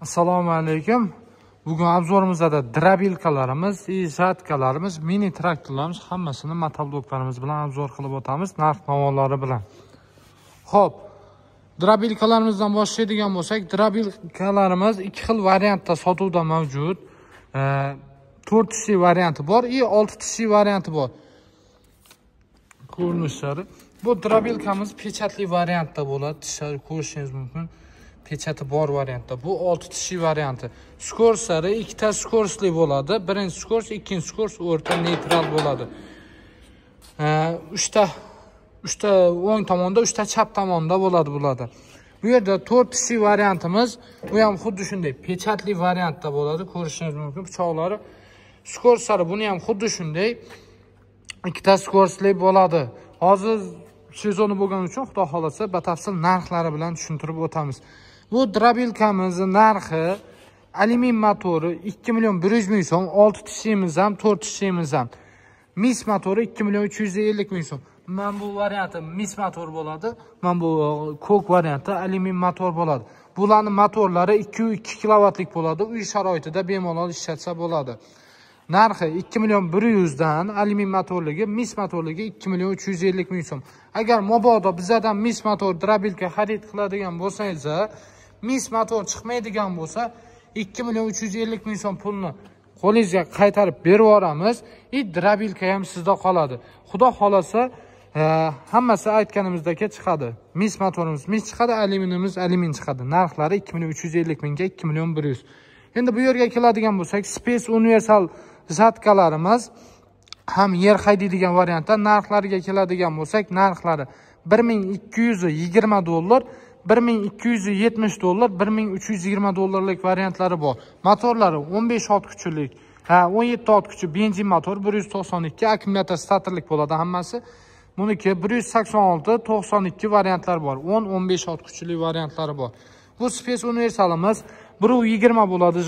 Assalomu alaykum. Bugun obzorimizda drabilkalarimiz, жатkalarimiz, mini traktorlarimiz hammasini motobloklarimiz bilan obzor qilib o'tamiz, narx-navolari bilan. Xo'p, drabilkalarimizdan boshlaydigan bo'lsak, drabilkalarimiz ikki xil variantda sotuvda mavjud. 4 tishli varianti bor, 6 tishli varianti bor. Ko'rinishlari. Bu drabilkamiz pechatli variantda bo'ladi. Tishlari ko'rishingiz mumkin. Pechati bor variantda. Bu 6 tishli varianti. Skorslari ikkita skorsli bo'ladi. Birinchi skors, ikkinchi skors o'rta neytral bo'ladi. 3 ta o'ng tomonda, 3 ta chap tomonda bo'ladi bularda. Bu yerda 4 tishli variantimiz, bu ham xuddi shunday pechatli variantda bo'ladi. Ko'rishingiz mumkin. Pichoqlari, skorslari buni ham xuddi shunday ikkita skorsli bo'ladi. Hozir sezoni bo'lgani uchun xudo xolasa batafsil narxlari bilan tushuntirib o'tamiz. Bu drabilkamizning narxi alyumin motori 2.100.000 so'm, 6 tishlimiz ham, 4 tishlimiz ham. Mis motori 2.350.000 so'm. Men bu varianti mis motor bo'ladi. Men bu ko'k varianti alyumin motor bo'ladi. Bularning motorlari 2.2 kilovatlik bo'ladi. Uy sharoitida bemalol ishlatsa bo'ladi. Narxi 2.100.000 dan alyumin motorligi, mis motorligi 2.350.000 so'm. Agar mabodo bizdan mis motor drabilka xarid qiladigan bo'lsangiz, mis motor chiqmaydigan bo'lsa 2.350.000 so'm pulni qo'lingizga qaytarib berib yuboramiz. Drabilka ham sizda qoladi. Xudo xolasa hammasi aytganimizdek chiqadi. Mis motorimiz mis chiqadi, alyuminimiz alyumin chiqadi. Narxlari 2.350.000 ga 2.100.000. Endi bu yerga keladigan bo'lsak, Space Universal жатkalarimiz ham yer haydaydigan variantda narxlariga keladigan bo'lsak, narxlari $1220, $1270, $1320lik variantlari bor. Motorlari 15 ot kuchlik, 17 ot kuchi benzin motor 192, akkumulyator statorlik bo'ladi hammasi. Buniki 186, 92 variantlar bor. 10-15 ot kuchli variantlari bor. Bu Space Universalimiz 120 bo'ladi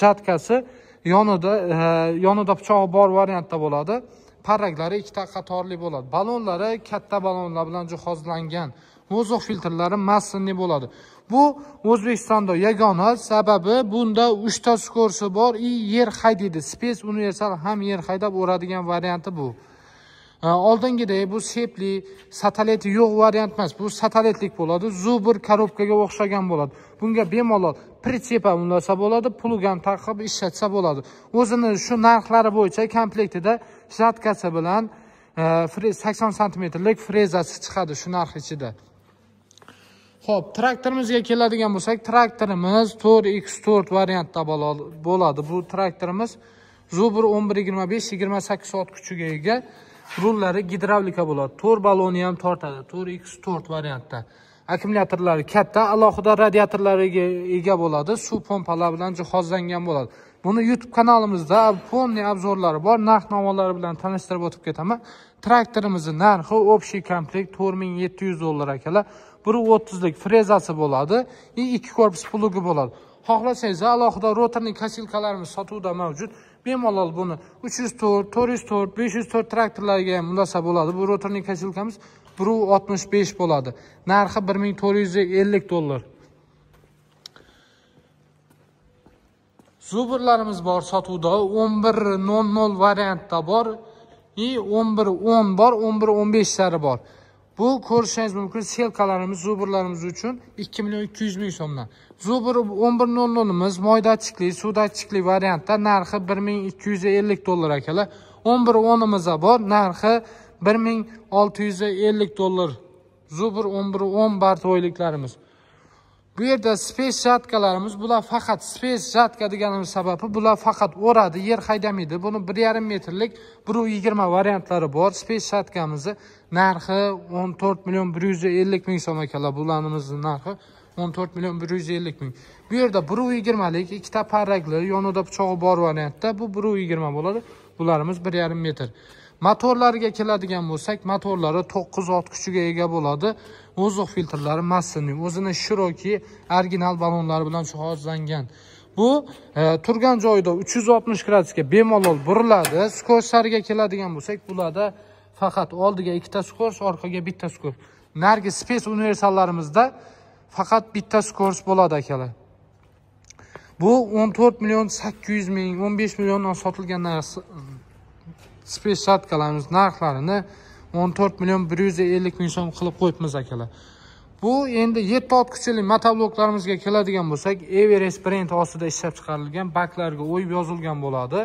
jatkasi. Yonida pichog'i bor variantda bo'ladi. Parraklari ikkita qatorli bo'ladi. Balonlari katta balonlar bilan jihozlangan. Vozoq filtrlari massinli bo'ladi. Bu O'zbekistonda yagona, sababi bunda 3 ta skorsi bor, yer haydaydi. Space Universal ham yer haydab o'radigan varianti bu. Oldingidek bu sepli, satelit yo'q variant emas. Bu satelitlik bo'ladi. Zubr korobkaga o'xshagan bo'ladi. Bunga bemalol pritsepa ulasa bo'ladi, plugan taqib ishlatsa bo'ladi. O'zini shu narxlari bo'yicha komplektida jatkasi bilan 80 santimetrlik frezasi chiqadi shu narx ichida. Xo'p, traktorimizga keladigan bo'lsak, traktorimiz 4x4 variantda bo'ladi. Bu traktorimiz Zubr 1125-28 ot kuchiga ega. Rullari gidravlika bo'ladi. 4 baloni ham tortadi. 4x4 variantda. Akkumulyatorlari katta, alohida radiatorlariga ega bo'ladi. Suv pompalari bilan jihozlangan bo'ladi. Buni YouTube kanalimizda полный obzorlari bor. Narx-navolari bilan tanishtirib o'tib ketaman. Traktorimizning narxi общий komplekt $4700 akalar. 130lik frezasi bo'ladi. 2 korpus plugi bo'ladi. Xohlasangiz alohida rotorning kasilkalarimiz sotuvda mavjud. Bemalol buni 304, 404, 504 traktorlarga ham ulasa bo'ladi. Bu rotorning kasilkamiz 165 bo'ladi. Narxi $1450. Zubrlarimiz bor sotuvda. 1100 variantda bor, 1110 bor, 1115lari bor. Bu ko'rishingiz mumkin selkalarimiz zubrlarimiz uchun 2.200.000 so'mdan. Zubr 1100imiz moydachiqli, suvdachiqli variantda narxi $1250 akalar. 1110imiz bor, narxi $1650. Zubr 1110 bartoyliklarimiz. Bu yerda space jatkalarimiz, bular faqat space jatka deganimiz sababi bular faqat o'radi, yer haydamaydi. Buni 1.5 metrlik 120 variantlari bor. Space jatkamizni narxi 14.150.000 so'm akalar. Bularning narxi 14.150.000. Bu yerda 120lik ikkita parrakli, yonida pichog'i bor variantda bu 120 bo'ladi. Bularimiz 1.5 metr. Motorlariga keladigan bo'lsak, motorlari 9 ot kuchiga ega bo'ladi. Vozoq filtrlari massinli, o'zini shiroki original balonlari bilan jihozlangan. Bu turgan joyida 360 gradusga bemalol buriladi. Skorslariga keladigan bo'lsak, bularda faqat oldiga ikkita skors, orqaga bitta skors. Nargi Space Universallarimizda faqat bitta skors bo'ladi akalar. Bu 14 milyon 800 ming, 15 milyondan sotilgan spesatkalarimiz narxlarini 14 milyon 150 ming so'm qilib qo'yibmiz akalar. Bu endi 7 ot kuchli motobloklarımizga keladigan bo'lsak, Everest brend ostida ishlab chiqarilgan baklarga o'yib yozilgan bo'ladi.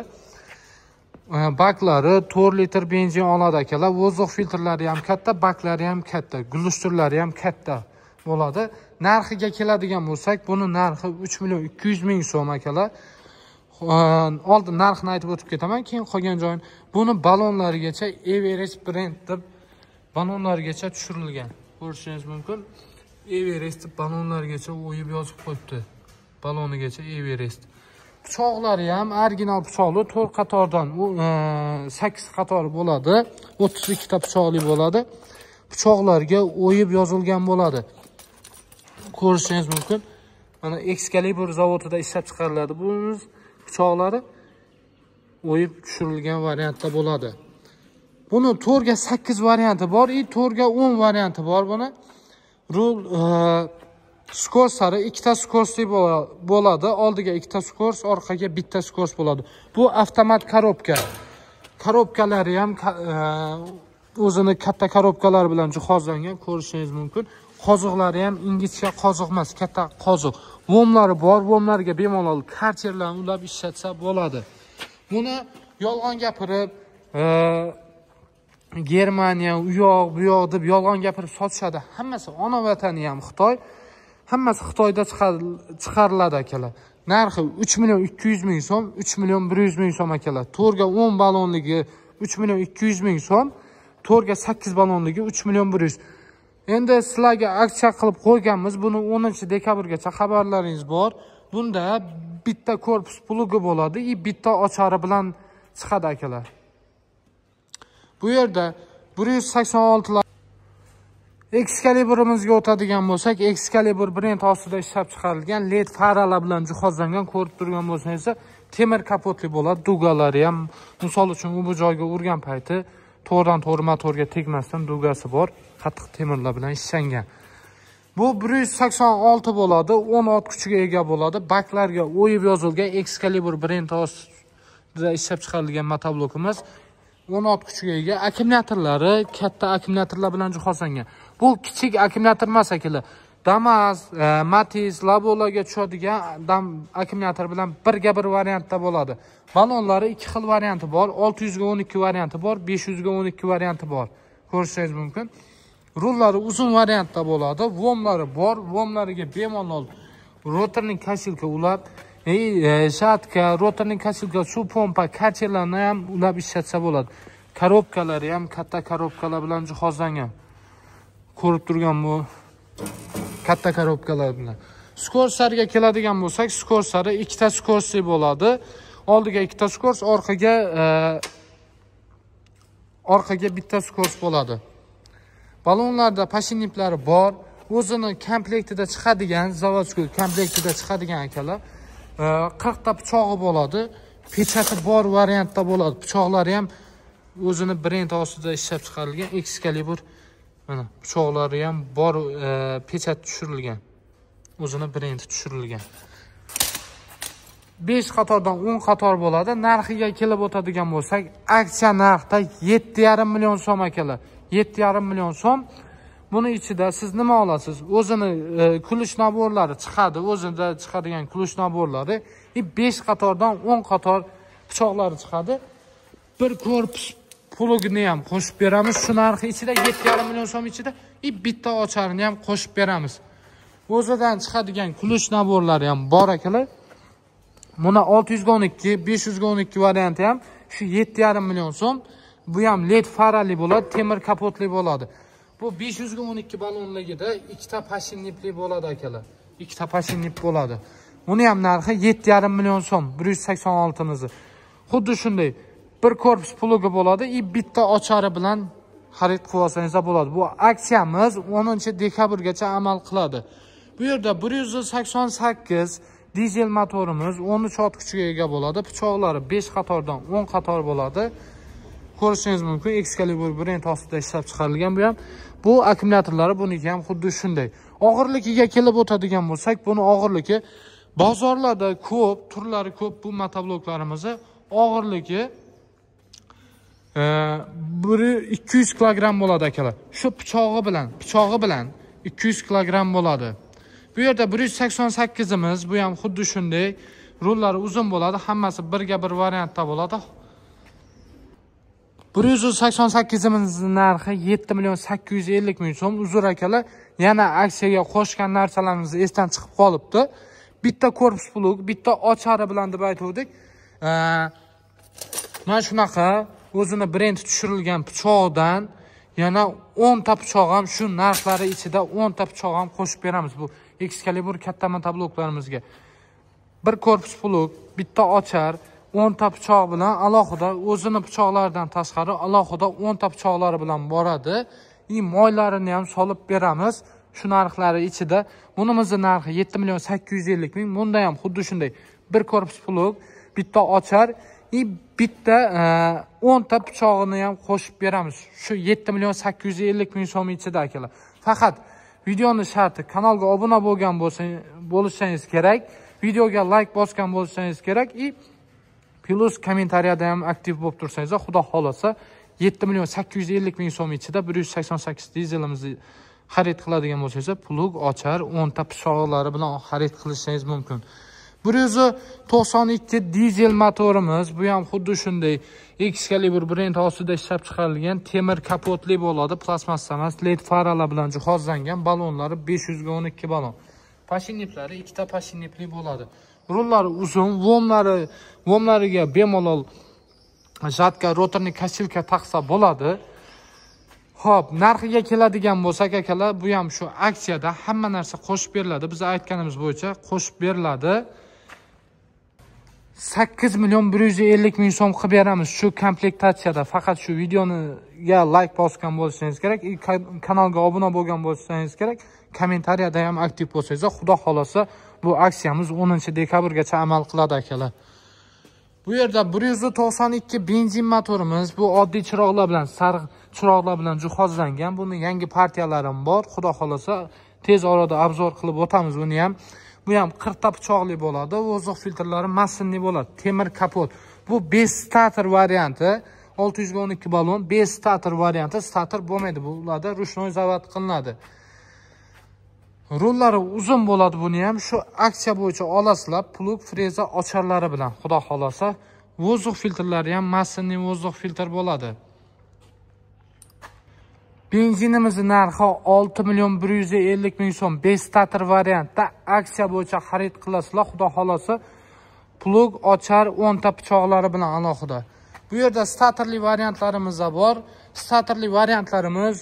Baklari 4 litr benzin oladi akalar. Vozoq filtrlari ham katta, baklari ham katta, gulishtirlari ham katta bo'ladi. Narxiga keladigan bo'lsak, buni narxi 3 milyon 200 ming so'm akalar. Oldin narxini aytib o'tib ketaman, keyin qolgan joyini. Buni balonlarigacha Everest brend deb balonlarigacha tushirilgan. Ko'rishingiz mumkin. Everest balonlarigacha o'yib yozib qo'yibdi. Balonigacha Everest. Pichoqlari ham original pichoqli 4 qatordan 8 qator bo'ladi. 32 ta pichoqli bo'ladi. Pichoqlarga o'yib yozilgan bo'ladi. Ko'rishingiz mumkin. Mana Excalibur zavodida ishlab chiqariladi. Bu pichoqlari o'yib tushirilgan variantda bo'ladi. Buni 4 ga 8 varianti bor, 4 ga 10 varianti bor buni. Rul skorsari 2 ta skorsli bo'ladi. Oldiga 2 ta skors, orqaga 1 ta skors bo'ladi. Bu avtomat korobka. Korobkalari ham o'zini katta korobkalar bilan jihozlangan, ko'rishingiz mumkin. Qoziqlari ham ingichka qoziq emas, katta qoziq. Vomlari bor, vomlarga bemalol karcherlarni ulab ishlatsa bo'ladi. Buni yolg'on gapirib, Germaniya, u yoq, bu yoq deb yolg'on gapirib sotishadi. Hammasi ona vatani ham Xitoy. Hammasi Xitoyda chiqariladi akalar. Narxi 3 milyon 200 ming so'm, 3 milyon 100 ming so'm akalar. 4 ga 10 balonligi 3 milyon 200 ming so'm, 4 ga 8 balonligi 3 milyon 100. Endi sizlarga aksiya qilib qo'yganmiz. Buni 10 dekabrgacha xabarlaringiz bor. Bunda bitta korpus plugi bo'ladi, bitta ochari bilan chiqadi akalar. Bu yerda 186 lar Excalibur'imizga o'tadigan bo'lsak, Excalibur brend ostida ishlab chiqarilgan LED faralar bilan jihozlangan, ko'rib turgan bo'lsangiz, temir kapotli bo'ladi. Dugalari ham, misol uchun u bu joyga urgan payti to'g'ridan to'g'ri motorga tegmasdan dugasi bor, qattiq temirlar bilan ishlangan. Bu 186 bo'ladi, 10 ot kuchiga ega bo'ladi. Baklarga o'yib yozilgan Excalibur brend ostida ishlab chiqarilgan motoblokimiz 10 ot kuchiga ega. Akkumulyatorlari katta akkumulyatorlar bilan jihozlangan. Bu kichik akkumulyator emas akalar. Damas, Matiz, Labolarga tushadigan akkumulyator bilan birga bir variantda bo'ladi. Balonlari 2 xil varianti bor, 600 ga 12 varianti bor, 500 ga 12 varianti bor. Ko'rishingiz mumkin. Rullari uzun variantda bo'ladi, vomlari bor, vomlariga bemalol rotorning kashilka ulab, shatka, rotorning kashilka, suv pompa, karcherlarni ham ulab ishlatsa bo'ladi. Korobkalari ham katta korobkalar bilan jihozlangan. Ko'rib turgan bu katta korobkalar bilan. Skorslarga keladigan bo'lsak, skorsari 2 ta skorsli bo'ladi. Oldiga 2 ta skors, orqaga bitta skors bo'ladi. Balonlarda pashinniplari bor. O'zini komplektida chiqadigan, zavodskiy komplektida chiqadigan akalar. 40 ta pichog'i bo'ladi. Pechati bor variantda bo'ladi. Pichoqlari ham o'zini brend ostida ishlab chiqarilgan Excalibur. Mana pichoqlari ham bor, pechat tushirilgan. O'zini brendi tushirilgan. 5 qatordan 10 qator bo'ladi. Narxiga kelib o'tadigan bo'lsak, aksiya narxda 7,5 million so'm akalar. 7,5 million so'm. Buni ichida siz nima olasiz? O'zini kulish naborlari chiqadi, o'zida chiqadigan kulish naborlari 5 qatordan 10 qator pichoqlari chiqadi. Bir korpus plugini ham qo'shib beramiz. Shu narxi ichida 7,5 million so'm ichida bitta ocharini ham qo'shib beramiz. O'zidan chiqadigan kulish naborlari ham bor akalar. Buni 612, 512 varianti ham shu 7,5 million so'm. Bu ham LED farali bo'ladi, temir kapotli bo'ladi. Bu 512 balonligida 2 ta pashinnipli bo'ladi akalar. 2 ta pashinnip bo'ladi. Uni ham narxi 7,5 million so'm, 186 Xuddi shunday bir korpus plugi bo'ladi, bitta ochari bilan xarid qilib olsangiz bo'ladi. Bu aksiyamiz 10 dekabrgacha amal qiladi. Bu yerda 188 dizel motorimiz 13 ot kuchiga ega bo'ladi. Pichoqlari 5 qatordan 10 qator bo'ladi. Ko'rishingiz mumkin, Excalibur brend ostida ishlab chiqarilgan bu ham. Bu akkumulyatorlari buniki ham xuddi shunday. Og'irligiga kelib o'tadigan bo'lsak, buni og'irligi Bozorlarda ko'p, turlari ko'p bu motobloklarimizni. Og'irligi 200 kilogramm bo'ladi akalar. Shu pichog'i bilan 200 kilogramm bo'ladi. Bu yerda 188 imiz, bu ham xuddi shunday. Rullari uzun bo'ladi, hammasi birga bir variantda bo'ladi. 188 imiz narxi 7 million 850 ming so'm. Uzr akalar, yana aksiyaga qo'shgan narsalarimiz esdan chiqib qolibdi. Bitta korpus plug, bitta ochari bilan deb aytuvdik. Mana shunaqa o'zini brend tushirilgan pichoqdan yana 10 ta pichoq ham shu narxlari ichida 10 ta pichoq ham qo'shib beramiz bu Excalibur katta motobloklarımizga. Bir korpus plug, bitta ochar, 10 ta pichoq bilan alohida o'zini pichoqlardan tashqari alohida 10 ta pichoqlari bilan boradi. Moylarini ham solib beramiz. Shu narxlari ichida bunimizning narxi 7 million 850 ming. Bunda ham xuddi shunday bir korpus plug, bitta ochar, bitta 10 ta pichog'ini ham qo'shib beramiz. Shu 7 million 850 ming so'm ichida akalar. Faqat videoni sharti kanalga obuna bo'lgan bo'lishingiz kerak, videoga like bosgan bo'lishingiz kerak, plus kommentariyada ham aktiv bo'lib tursangiz, xudo xolasa 7 million 850 ming so'm ichida 188 dizelimizni xarid qiladigan bo'lsangiz, plug, ochar, 10 ta pichoqlari bilan xarid qilishingiz mumkin. 192 dizel motorimiz, bu ham xuddi shunday Excalibur brend ostida ishlab chiqarilgan temir kapotli bo'ladi, plastmassa emas, LED faralar bilan jihozlangan, balonlari 500 ga 12 balon. Pashinniplari ikkita pashinnipli bo'ladi. Rullari uzun, vomlariga bemalol jatka, rotorni kassilka taqsa bo'ladi. Xo'p, narxiga keladigan bo'lsak akalar, bu ham shu aksiyada hamma narsa qo'shib beriladi. Biz aytganimiz bo'yicha qo'shib beriladi. 8 million 150 ming so'm qilib beramiz shu komplektatsiyada. Faqat shu videoniga like bosgan bo'lishingiz kerak, kanalga obuna bo'lgan bo'lishingiz kerak, kommentariyada ham aktiv bo'lsangiz, xudo xolasa bu aksiyamiz 10 dekabrgacha amal qiladi akalar. Bu yerda 192 benzin motorimiz, bu oddiy chiroqlar bilan, sariq chiroqlar bilan jihozlangan. Buni yangi partiyalarim bor. Xudo xolasa tez orada obzor qilib o'tamiz buni ham. Bu ham 40 ta pichoqli bo'ladi. Oziq filtrlari massinli bo'ladi. Temir kapot. Bu 5 starter varianti, 600 ga 12 balon, 5 starter varianti. Starter bo'lmaydi, bularda ruchnoy zavod qilinadi. Rullari uzun bo'ladi buni ham. Shu aksiya bo'yicha olasizlar, plug, freza, ocharlari bilan. Xudo xolasa, oziq filtrlari ham massinli oziq filtr bo'ladi. Benzinimizning narxi 6 million 150 ming so'm. 5 starter variantda aksiya bo'yicha xarid qilasizlar. Xudo xolasa, plug, ochar, 10 ta pichoqlari bilan alohida. Bu yerda starterli variantlarimiz bor. Starterli variantlarimiz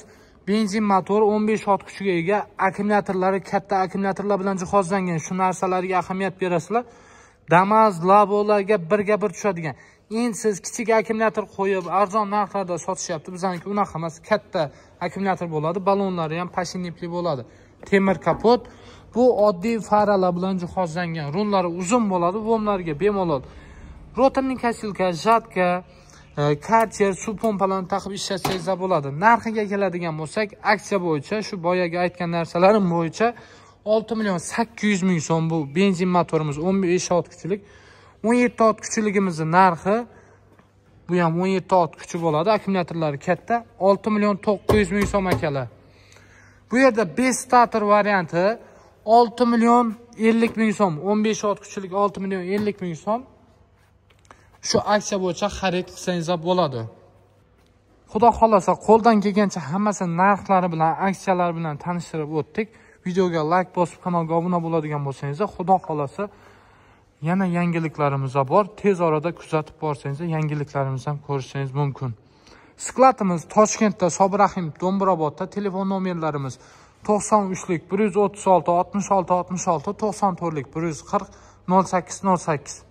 benzin motor, 15 ot kuchiga ega, akkumulyatorlari katta akkumulyatorlar bilan jihozlangan. Shu narsalarga ahamiyat berasizlar. Damas, labolarga birga bir tushadigan. Endi siz kichik akkumulyator qo'yib, arzon narxlarda sotishyapti. Bizaniki unaqa emas, katta akkumulyator bo'ladi. Balonlari ham pashinnipli bo'ladi. Temir kapot. Bu oddiy faralar bilan jihozlangan. Rullari uzun bo'ladi, vomlarga bemalol rotorning kassilka, jatka, karcher, suv pompalarni taqib ishlatsangiz bo'ladi. Narxiga keladigan bo'lsak, aksiya bo'yicha shu boyaga aytgan narsalarim bo'yicha 6 million 800 ming so'm bu benzin motorimiz 15 ot kuchlik. 17 ot kuchligimizning narxi, bu ham 17 ot kuchi bo'ladi, akkumulyatorlari katta, 6 million 900 ming so'm akalar. Bu yerda 5 starter varianti 6 million 50 ming so'm, 15 ot kuchlik 6 million 50 ming so'm. Shu aksiya bo'yicha xarid qilsangiz bo'ladi. Xudo xolasa, qo'ldan kelgancha hammasini narxlari bilan, aksiyalar bilan tanishtirib o'tdik. Videoga like bosib, kanalga obuna bo'ladigan bo'lsangiz, xudo xolasa yana yangiliklarimiz bor. Tez orada kuzatib borsangiz, yangiliklarimizni ham ko'rishingiz mumkin. Skladimiz Toshkentda, Sobirahim, Do'mbrobodda. Telefon nomerlarimiz 93lik 136 66 66, 94lik 140 08 08.